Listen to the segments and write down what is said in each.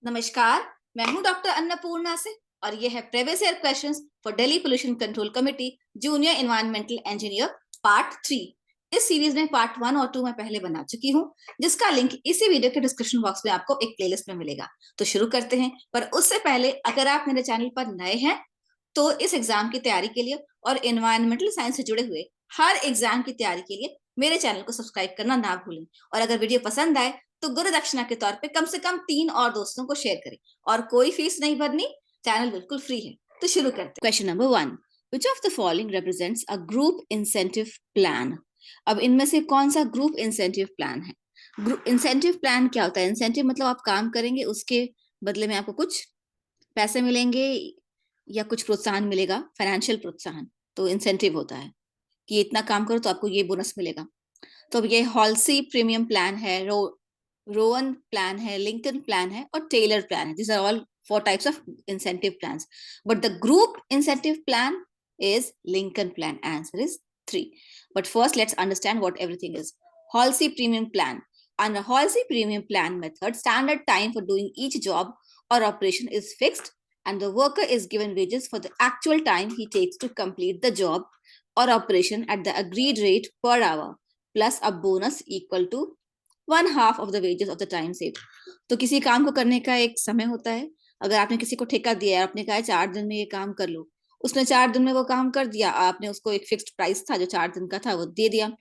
नमस्कार। मैं हूं डॉक्टर अन्नपूर्णा से और ये है previous year questions for Delhi pollution control committee junior environmental engineer part 3। इस सीरीज में पार्ट 1 और 2 मैं पहले बना चुकी हूं, जिसका लिंक इसी वीडियो के डिस्क्रिप्शन बॉक्स में आपको एक प्लेलिस्ट में मिलेगा। तो शुरू करते हैं, पर उससे पहले अगर आप मेरे चैनल पर नए हैं तो इस एग्जाम की तैयारी के लिए और एनवायरमेंटल साइंस से जुड़े हुए हर एग्जाम की तैयारी के लिए मेरे चैनल को सब्सक्राइब करना ना भूलें। और अगर वीडियो पसंद आए तो गुरु दक्षिणा के तौर पे कम से कम 3 और दोस्तों को शेयर करें और कोई फीस नहीं भरनी, चैनल बिल्कुल फ्री है। तो शुरू करते हैं। Question number 1, which of the following represents a group incentive plan. अब इनमें से कौन सा ग्रुप इंसेंटिव प्लान है? ग्रुप इंसेंटिव प्लान क्या होता है? इंसेंटिव मतलब आप काम करेंगे, उसके बदले में आपको कुछ पैसे मिलेंगे या कुछ प्रोत्साहन मिलेगा, फाइनेंशियल प्रोत्साहन। तो इंसेंटिव होता है कि इतना काम करो तो आपको ये बोनस मिलेगा। तो अब ये हॉल्सी प्रीमियम प्लान है, रोवन प्लान है, लिंकन प्लान है और टेलर प्लान है। This are all 4 types of incentive plans, but the group incentive plan is Lincoln plan. Answer is 3. But first let's understand what everything is. Halsey premium plan. Under Halsey premium plan method, standard time for doing each job or operation is fixed and the worker is given wages for the actual time he takes to complete the job or operation at the agreed rate per hour plus a bonus equal to 1/2 of the wages of the time saved. तो किसी काम को करने का एक समय होता है। अगर आपने किसी को ठेका दिया है, आपने कहा है 4 दिन में ये काम कर लो, उसने 4 दिन में वो काम कर दिया, आपने उसको एक फिक्स्ड प्राइस था जो 4 दिन का था वो दे दिया।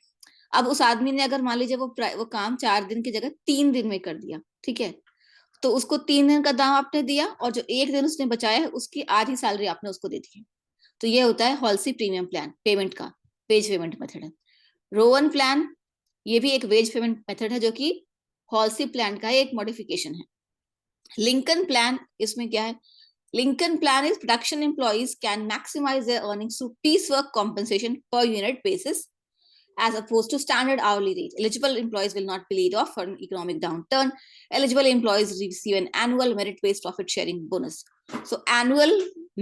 अब उस आदमी ने अगर मान लीजिए वो काम 4 दिन की जगह 3 दिन में कर दिया, ठीक है, तो उसको 3 दिन का दाम आपने दिया और जो 1 दिन उसने बचाया है उसकी आधी सैलरी आपने उसको दे दी है। तो ये होता है हॉल्सी प्रीमियम प्लान, पेमेंट का वेज पेमेंट मेथड है। रोवन प्लान ये भी एक वेज पेमेंट मेथड है जो कि हॉल्सी प्लान का एक मॉडिफिकेशन है। लिंकन प्लान, इसमें क्या है? Lincoln plan is production employees can maximise their earnings through piece work compensation per unit basis as opposed to standard hourly rate. Eligible employees will not be laid off for an economic downturn. Eligible employees receive an annual merit-based profit sharing bonus. So annual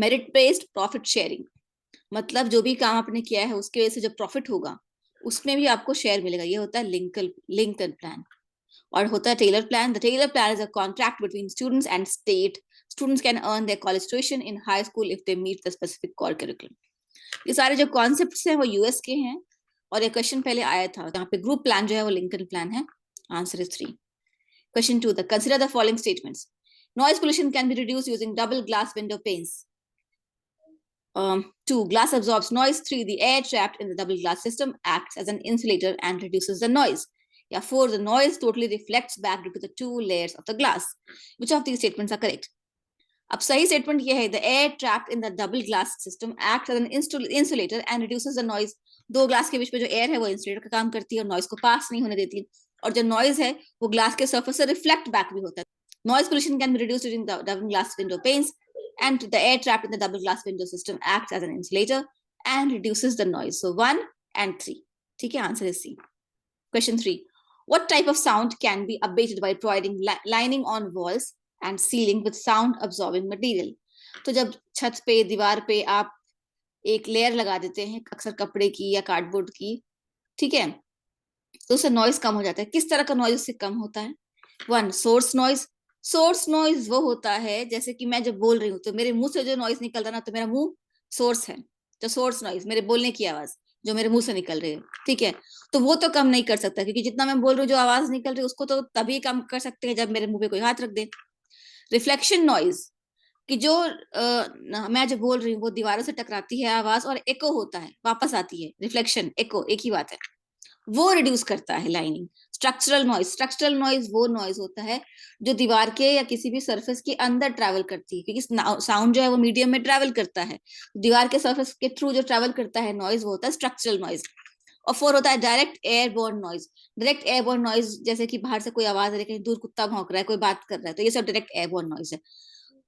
merit-based profit sharing मतलब जो भी काम आपने किया है उसके वजह से जो प्रॉफिट होगा उसमें भी आपको शेयर मिलेगा। ये होता है लिंकन प्लान। और होता है Taylor plan. The Taylor plan is a contract between students and state. Students can earn their college tuition in high school if they meet the specific core curriculum. ये सारे जो कॉन्सेप्ट्स हैं वो US के हैं और ये क्वेश्चन पहले आया था जहाँ पे ग्रुप प्लान जो है वो लिंकन प्लान है। Answer is 3। Question 2, consider the following statements. Noise pollution can be reduced using double glass window panes. 2, glass absorbs noise. 3, the air trapped in the double glass system acts as an insulator and reduces the noise. Yeah, 4, the noise totally reflects back due to the 2 layers of the glass. Which of these statements are correct? अब सही statement ये है, the air trapped in the double glass system acts as an insulator and reduces the noise. 2 glass के बीच में जो air है वो insulator का काम करती है और नॉइज को पास नहीं होने देती, और जो नॉइज है वो ग्लास के सरफेस से रिफ्लेक्ट बैक भी होता है। Noise pollution can be reduced using the double glass window panes, and the air trapped in the double glass window system acts as an insulator and reduces the noise. So 1 and 3. ठीक है, answer is C. Question 3. What type of sound can be abated by providing lining on walls and ceiling with sound absorbing material? तो जब छत पे दीवार पे आप एक लेयर लगा देते हैं अक्सर कपड़े की या कार्डबोर्ड की, ठीक है, तो उससे नॉइज कम हो जाता है। किस तरह का नॉइज उससे कम होता है? 1, सोर्स नॉइज। सोर्स नॉइज वो होता है जैसे कि मैं जब बोल रही हूँ तो मेरे मुंह से जो नॉइज निकल रहा है ना, तो मेरा मुंह सोर्स है। तो सोर्स नॉइज मेरे बोलने की आवाज जो मेरे मुंह से निकल रही है, ठीक है, तो वो तो कम नहीं कर सकता, क्योंकि जितना मैं बोल रही हूँ जो आवाज निकल रही है उसको तो तभी कम कर सकते हैं जब मेरे मुंह पे कोई हाथ रख दे। रिफ्लेक्शन नॉइज कि जो मैं जो बोल रही हूँ वो दीवारों से टकराती है आवाज और एको होता है, वापस आती है। रिफ्लेक्शन एको एक ही बात है, वो रिड्यूस करता है लाइनिंग। स्ट्रक्चरल नॉइज वो नॉइज होता है जो दीवार के या किसी भी सरफेस के अंदर ट्रैवल करती है, क्योंकि साउंड जो है वो मीडियम में ट्रैवल करता है, दीवार के सरफेस के थ्रू जो ट्रैवल करता है नॉइज वो होता है स्ट्रक्चरल नॉइज। और 4 होता है direct airborne noise. Direct airborne noise जैसे कि बाहर से कोई आवाज आ रही है, कहीं दूर कुत्ता भौंक रहा है, कोई बात कर रहा है, तो ये सब डायरेक्ट एयरबोर्न नॉइज है।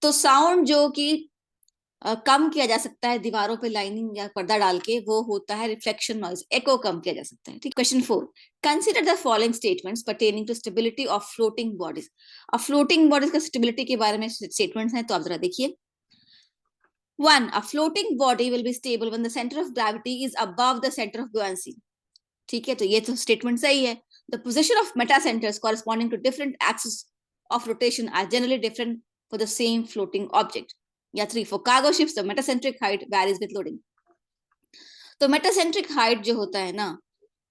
तो साउंड जो कि कम किया जा सकता है दीवारों पे लाइनिंग या पर्दा डाल के, वो होता है रिफ्लेक्शन नॉइज, एको कम किया जा सकता है। ठीक। Question 4, consider the following statements pertaining to stability of floating bodies. अब फ्लोटिंग बॉडीज का स्टेबिलिटी के बारे में स्टेटमेंट्स हैं, तो आप जरा देखिए। 1, a floating body will be stable when the center of gravity is above the center of buoyancy. ठीक है, तो ये तो स्टेटमेंट सही है। The position of meta centers corresponding to different axes of rotation are generally different for the same floating object. या 3, for cargo ships the metacentric height varies with loading. तो metacentric height जो होता है ना,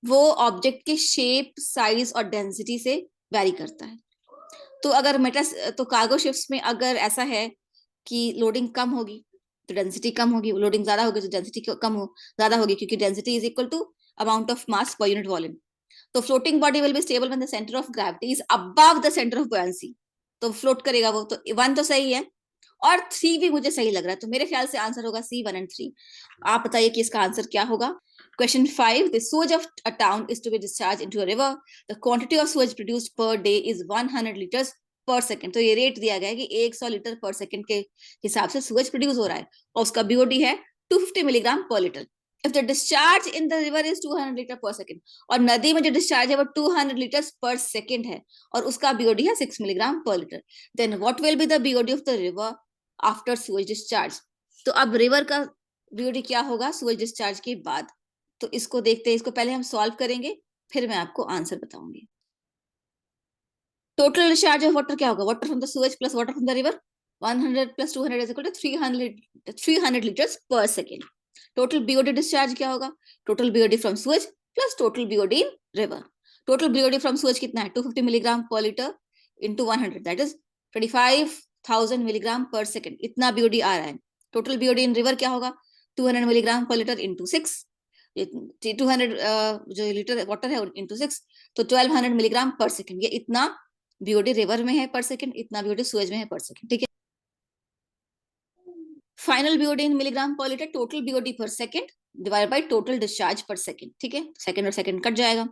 वो object के shape, size और density से वैरी करता है. तो कार्गो शिप्स में अगर ऐसा है कि लोडिंग कम होगी तो डेंसिटी कम होगी, लोडिंग ज्यादा होगी तो डेंसिटी ज्यादा होगी, क्योंकि density is equal to amount of mass per unit volume. तो floating body will be stable when the centre of gravity is above the centre of buoyancy. तो फ्लोट करेगा वो. तो 1 तो सही है और 3 भी मुझे सही लग रहा है. तो मेरे ख्याल से आंसर होगा सी, 1 and 3. आप बताइए कि इसका आंसर क्या होगा. Question 5. The sewage of a town is to be discharged into a river. The quantity of sewage produced per day is 100 liters per second. तो ये रेट दिया गया है कि 100 लीटर पर सेकंड के हिसाब से सूएज प्रोड्यूस हो रहा है और उसका बीओडी है 250 milligram per litre. If the discharge in the river is 200 litre पर सेकंड और नदी में जो डिस्चार्ज है वो 200 लीटर पर सेकंड है और उसका बीओडी है 6 milligram per litre, then what will be the BOD of the river after sewage discharge? तो अब रिवर का बीओडी क्या होगा सूएज डिस्चार्ज के बाद. तो इसको देखते हैं. इसको पहले हम सॉल्व करेंगे, फिर मैं आपको आंसर बताऊंगी. टोटल डिस्चार्ज ऑफ वाटर क्या होगा? Water from the sewage plus water from the river, 100 plus 200 is equal to 300 litres per second. Total BOD discharge क्या होगा? Total BOD from sewage plus total BOD in river. Total BOD from sewage कितना है? 250 milligram per litre into 100, that is 25,000 milligram per second. इतना BOD आ रहा है. Total BOD in river क्या होगा? 200 मिलीग्राम पर लीटर इंटू 6. 200 जो litre water है इंटू 6, तो 1200 मिलीग्राम पर सेकेंड. ये इतना बीओडी रिवर में है पर सेकेंड, इतना बीओडी सूएज में है पर सेकेंड. ठीक है. फाइनल बीओडी इन milligram per litre, total BOD पर second divide by total discharge पर सेकेंड. ठीक है. सेकेंड और सेकेंड कट जाएगा.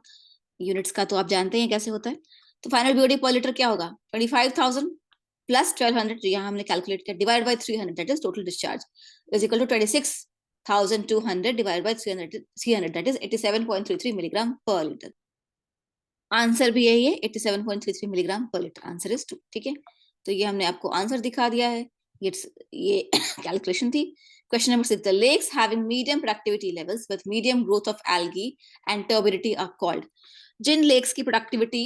यूनिट्स का तो आप जानते हैं कैसे होता है. तो फाइनल बीओडी पर लीटर क्या होगा? 25,000 प्लस 1200 यहाँ हमने कैलकुलेट किया divide by 300, that is total discharge, is equal to 26,200 divided by 300, that is 87.33 milligram per litre. Answer भी यही है, 87.33 milligram per litre. Answer is 2. ठीक है. तो ये हमने आपको आंसर दिखा दिया है. ये कैलकुलेशन थी. Question number 6. The lakes having medium productivity levels with medium growth of algae and turbidity are called. जिन लेक्स की प्रोडक्टिविटी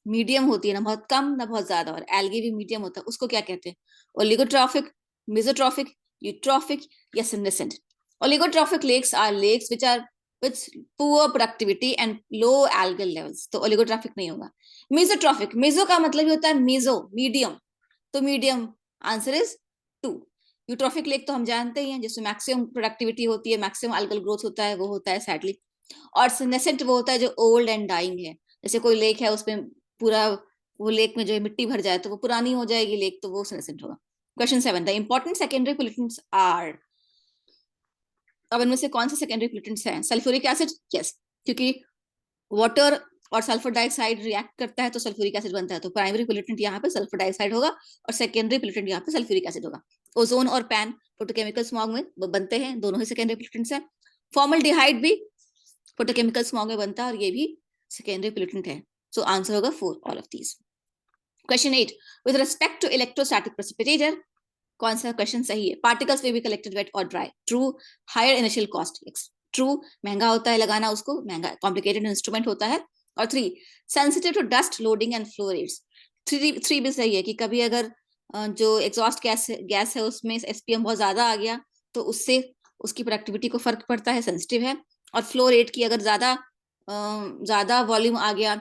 मीडियम होती है, ना बहुत कम ना बहुत ज्यादा, और एल्गी भी मीडियम होता है, उसको क्या कहते हैं? ओलिगोट्रॉफिक, मेसोट्रॉफिक, यूट्रॉफिक या senescent. Oligotrophic lakes are lakes which are with poor productivity and low algal levels. तो oligotrophic नहीं होगा. Mesotrophic, meso का मतलब ही होता है meso, medium. तो medium आंसर इज 2. यूट्रॉफिक लेक तो हम जानते ही हैं, जिसमें मैक्सिमम प्रोडक्टिविटी होती है, मैक्सिमम algal ग्रोथ होता है, वो होता है सैडली. और सेनेसेंट वो होता है जो ओल्ड एंड डाइंग है. जैसे कोई लेक है उसमें पूरा वो लेक में जो है मिट्टी भर जाए तो वो पुरानी हो जाएगी लेक, तो वो सेनेसेंट होगा. Question 7. The important secondary pollutants are. अब इनमें से कौन से सेकेंडरी पोल्यूटेंट्स हैं? Sulphuric acid. यस, क्योंकि वाटर और सल्फर डाइऑक्साइड रिएक्ट करता है तो सल्फ्यूरिक एसिड बनता है. तो प्राइमरी पोल्यूटेंट यहाँ पे सल्फर डाइऑक्साइड होगा और सेकेंडरी पोल्यूटेंट यहाँ पे सल्फ्यूरिक एसिड होगा. ओजोन और पैन फोटोकेमिकल स्मॉग में बनते हैं, दोनों ही सेकेंडरी पोल्यूटेंट्स हैं. फॉर्मल्डिहाइड भी फोटोकेमिकल स्मॉग में बनता है और ये भी सेकेंडरी पोल्यूटेंट है. सो आंसर होगा 4, all of these. Question 8. With respect to electrostatic precipitator, कौन सा क्वेश्चन सही है? Particles will be collected wet और dry. True. Higher initial cost. True. महंगा होता है लगाना उसको, महंगा कॉम्प्लिकेटेड इंस्ट्रूमेंट होता है. और 3. Sensitive to dust, loading and flow rates. 3 भी सही है कि कभी अगर जो एग्जॉस्ट गैस है उसमें एसपीएम बहुत ज्यादा आ गया तो उससे उसकी प्रोडक्टिविटी को फर्क पड़ता है, सेंसिटिव है. और फ्लो रेट की अगर ज्यादा वॉल्यूम आ गया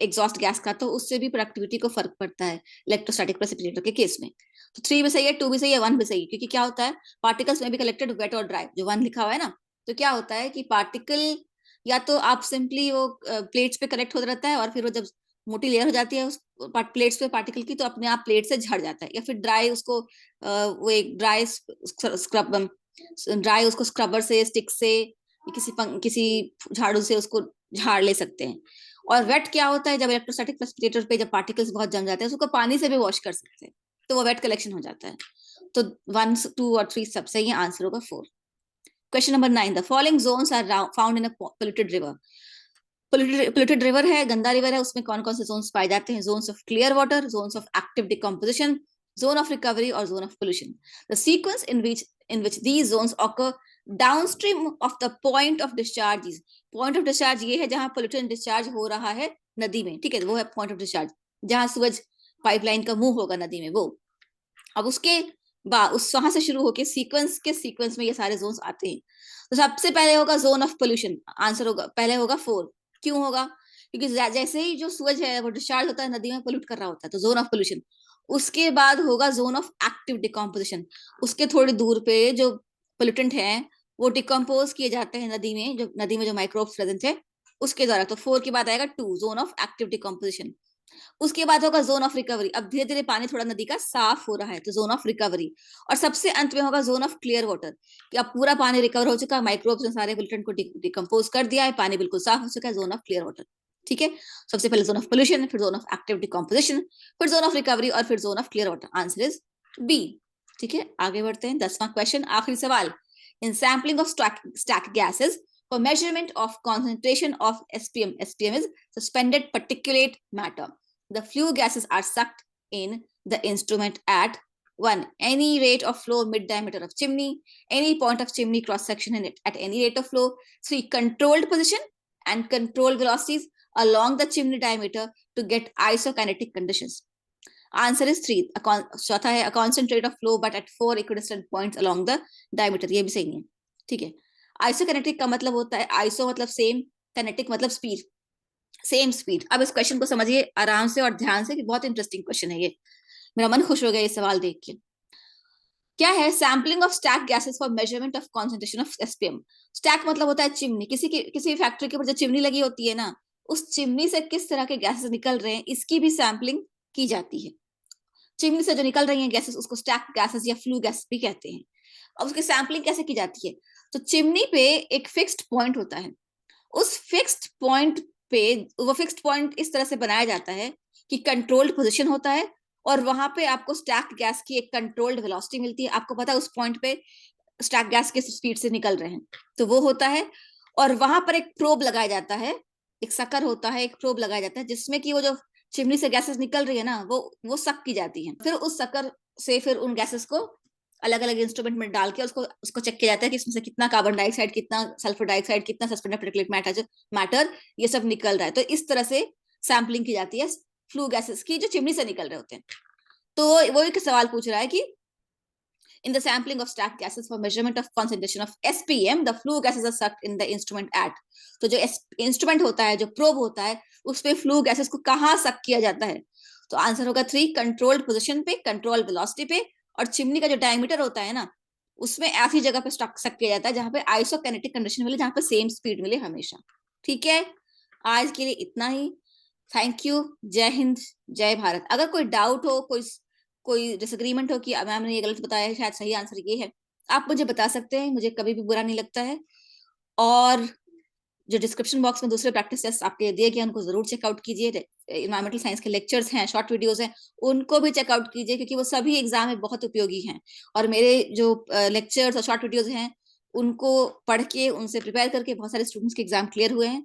एग्जॉस्ट गैस का तो उससे भी प्रोडक्टिविटी को फर्क पड़ता है इलेक्ट्रोस्टैटिक प्रेसिपिटेटर के केस में. तो 3 भी सही है, 2 भी सही है, 1 भी सही है. क्योंकि क्या होता है, पार्टिकल्स में भी कलेक्टेड वेट और ड्राई, जो 1 लिखा हुआ है ना, तो क्या होता है कि पार्टिकल या तो आप सिंपली वो प्लेट्स पे कलेक्ट होता रहता है और फिर वो जब मोटी लेयर हो जाती है उस प्लेट्स पे पार्टिकल की तो अपने आप प्लेट से झड़ जाता है, या फिर ड्राई उसको वो एक ड्राई उसको स्क्रबर से, स्टिक से, किसी झाड़ू से उसको झाड़ ले सकते हैं. और वेट क्या होता है, जब इलेक्ट्रोस्टैटिक प्रेसिपिटेटर पे जब पार्टिकल्स बहुत जम जाते हैं उसको पानी से भी वॉश कर सकते हैं, तो वो वेट कलेक्शन हो जाता है. तो 1, 2 और 3 सब सही है. आंसर होगा 4. Question number 9. The following zones are found in a polluted river. Polluted river है, गंदा रिवर है, उसमें कौन कौन से जोन्स पाए जाते हैं? Zones of clear water, zones of active decomposition, zone of recovery और zone of pollution. The sequence in which these zones occur downstream of the point of discharge. Point of discharge ये है जहां pollutant discharge हो रहा है नदी में. ठीक है, वो है पॉइंट ऑफ डिस्चार्ज, जहां सूरज पाइपलाइन का मुंह होगा नदी में वो। अब उसके बाद उस वहां से शुरू होके सीक्वेंस में ये सारे जोन्स आते हैं। तो सबसे पहले होगा जोन ऑफ पोल्यूशन, आंसर होगा पहले होगा 4। क्यों होगा? क्योंकि जैसे ही जो सूरज है वो डिस्चार्ज होता है नदी में, पोल्यूट कर रहा होता है, तो जोन ऑफ पोल्यूशन। उसके बाद होगा जोन ऑफ एक्टिव डिकम्पोजिशन, उसके थोड़ी दूर पे जो पोल्यूटेंट है वो डिकम्पोज किए जाते हैं नदी में जो माइक्रोब्स प्रेजेंट है उसके द्वारा। तो 4 के बाद आएगा 2, जोन ऑफ एक्टिव डिकम्पोजिशन। उसके बाद होगा जोन ऑफ रिकवरी, अब धीरे धीरे पानी थोड़ा नदी का साफ हो रहा है, तो जोन ऑफ रिकवरी। और सबसे अंत में होगा जोन ऑफ क्लियर वाटर, कि अब पूरा पानी रिकवर हो चुका है, माइक्रोब्स ने सारे पोल्यूटेंट को डिकम्पोज कर दिया है, पानी बिल्कुल साफ हो चुका है, जोन ऑफ क्लियर वाटर। ठीक है, सबसे पहले जोन ऑफ पोल्यूशन, फिर जोन ऑफ एक्टिव डिकम्पोजिशन, फिर जोन ऑफ रिकवरी, और फिर zone of clear water. Answer is B. ठीक है, आगे बढ़ते हैं। 10वां क्वेश्चन, आखिरी सवाल। In sampling of stack gases for measurement of concentration of SPM. SPM is suspended particulate matter. The flue gases are sucked in the instrument at 1. Any rate of flow mid diameter of chimney, any point of chimney cross section in it at any rate of flow. 3. Controlled position and controlled velocities along the chimney diameter to get isokinetic conditions. Answer is 3. चौथा है a constant rate of flow but at 4 equidistant points along the diameter. ये भी सही नहीं है। ठीक है, आइसोकिनेटिक का मतलब होता है, आइसो मतलब सेम, किनेटिक मतलब स्पीड, सेम स्पीड। अब इस क्वेश्चन को समझिए आराम से और ध्यान से कि बहुत इंटरेस्टिंग क्वेश्चन है ये, मेरा मन खुश हो गया ये सवाल देख के। क्या है? Sampling of stack gases for measurement of concentration of SPM. Stack मतलब होता है चिमनी, किसी फैक्ट्री के ऊपर जो चिमनी लगी होती है ना, उस चिमनी से किस तरह के गैसेस निकल रहे हैं इसकी भी सैम्पलिंग की जाती है। चिमनी से जो निकल रही हैं गैसेस उसको स्टैक गैसेस या फ्लू गैस भी कहते हैं। अब उसकी सैम्पलिंग कैसे की जाती है? तो चिमनी पे एक फिक्स्ड पॉइंट होता है, उस फिक्स्ड पॉइंट पे वो फिक्स्ड पॉइंट इस तरह से बनाया जाता है कि कंट्रोल्ड पोजीशन होता है, और वहां पे आपको स्टैक गैस की एक कंट्रोल्ड वेलोसिटी मिलती है। आपको पता है उस पॉइंट पे स्टैक गैस किस स्पीड से निकल रहे हैं, तो वो होता है। और वहां पर एक प्रोब लगाया जाता है, एक सकर होता है, एक प्रोब लगाया जाता है जिसमें कि वो जो चिमनी से गैसेस निकल रही है ना वो सक की जाती है। फिर उस सकर से फिर उन गैसेस को अलग अलग इंस्ट्रूमेंट में डाल के उसको उसको चेक किया जाता है कि इसमें से कितना कार्बन डाइऑक्साइड, कितना सल्फर डाइऑक्साइड, कितना सस्पेंडेड पार्टिकुलेट मैटर ये सब निकल रहा है। तो इस तरह से सैम्पलिंग की जाती है फ्लू गैसेस की जो चिमनी से निकल रहे होते हैं। तो वो एक सवाल पूछ रहा है कि in the sampling of stacked gases for measurement of concentration of SPM, the flue gases are sucked in the instrument at. तो जो इंस्ट्रूमेंट होता है, जो प्रोब होता है, उस पे फ्लू गैसेस को कहाँ सक किया जाता है? तो आंसर होगा 3, कंट्रोल्ड पोजीशन पे, कंट्रोल वेलोसिटी पे, और चिमनी का जो डायमीटर होता है ना उसमें ऐसी जगह पे सक किया जाता है जहां पे आइसोकिनेटिक कंडीशन मिले, जहां पे सेम स्पीड मिले हमेशा। ठीक है, आज के लिए इतना ही। Thank you. जय हिंद, जय भारत। अगर कोई डाउट हो, कोई डिसएग्रीमेंट हो कि मैम ने ये गलत बताया है, शायद सही आंसर ये है, आप मुझे बता सकते हैं, मुझे कभी भी बुरा नहीं लगता है। और जो डिस्क्रिप्शन बॉक्स में दूसरे प्रैक्टिस टेस्ट आपके दिए गए उनको जरूर चेकआउट कीजिए। इन्वायरमेंटल साइंस के लेक्चर्स हैं, शॉर्ट वीडियोस हैं, उनको भी चेकआउट कीजिए क्योंकि वो सभी एग्जाम में बहुत उपयोगी हैं। और मेरे जो लेक्चर्स और शॉर्ट वीडियोस हैं उनको पढ़ के, उनसे प्रिपेयर करके बहुत सारे स्टूडेंट्स के एग्जाम क्लियर हुए हैं।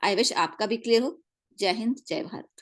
आई विश आपका भी क्लियर हो। जय हिंद, जय भारत।